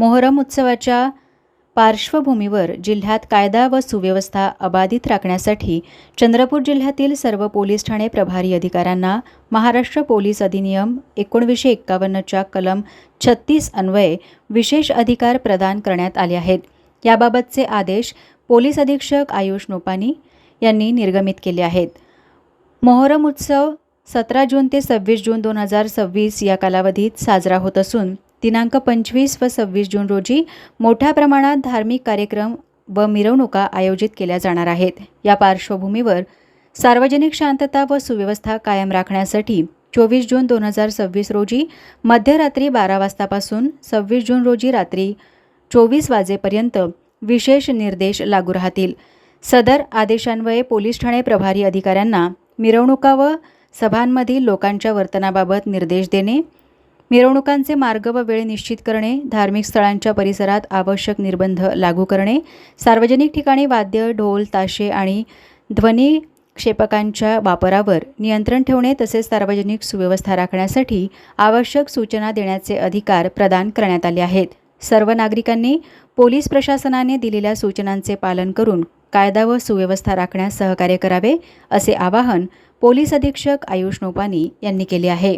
मोहरम उत्सवाच्या पार्श्वभूमीवर जिल्ह्यात कायदा व सुव्यवस्था अबाधित राखण्यासाठी चंद्रपूर जिल्ह्यातील सर्व पोलीस ठाणे प्रभारी अधिकाऱ्यांना महाराष्ट्र पोलीस अधिनियम 1951च्या कलम 36 अन्वये विशेष अधिकार प्रदान करण्यात आले आहेत। याबाबतचे आदेश पोलीस अधीक्षक आयुष नोपानी यांनी निर्गमित केले आहेत। मोहरम उत्सव 17 जून ते 26 जून 2026 या कालावधीत साजरा होत असून दिनांक 25 व 26 जून रोजी मोठ्या प्रमाणात धार्मिक कार्यक्रम व मिरवणुका आयोजित केल्या जाणार आहेत। या पार्श्वभूमीवर सार्वजनिक शांतता व सुव्यवस्था कायम राखण्यासाठी 24 जून 2026 रोजी मध्यरात्री 12 वाजतापासून 26 जून रोजी रात्री 24 वाजेपर्यंत विशेष निर्देश लागू राहतील। सदर आदेशान्वये पोलीस ठाणे प्रभारी अधिकाऱ्यांना मिरवणुका व सभांमधील लोकांच्या वर्तनाबाबत निर्देश देणे, मिरवणुकांचे मार्ग व वेळ निश्चित करणे, धार्मिक स्थळांच्या परिसरात आवश्यक निर्बंध लागू करणे, सार्वजनिक ठिकाणी वाद्य, ढोल, ताशे आणि ध्वनी क्षेपकांच्या वापरावर नियंत्रण ठेवणे तसेच सार्वजनिक सुव्यवस्था राखण्यासाठी आवश्यक सूचना देण्याचे अधिकार प्रदान करण्यात आले आहेत। सर्व नागरिकांनी पोलीस प्रशासनाने दिलेल्या सूचनांचे पालन करून कायदा व सुव्यवस्था राखण्यास सहकार्य करावे असे आवाहन पोलीस अधीक्षक आयुष नोपानी यांनी केले आहे।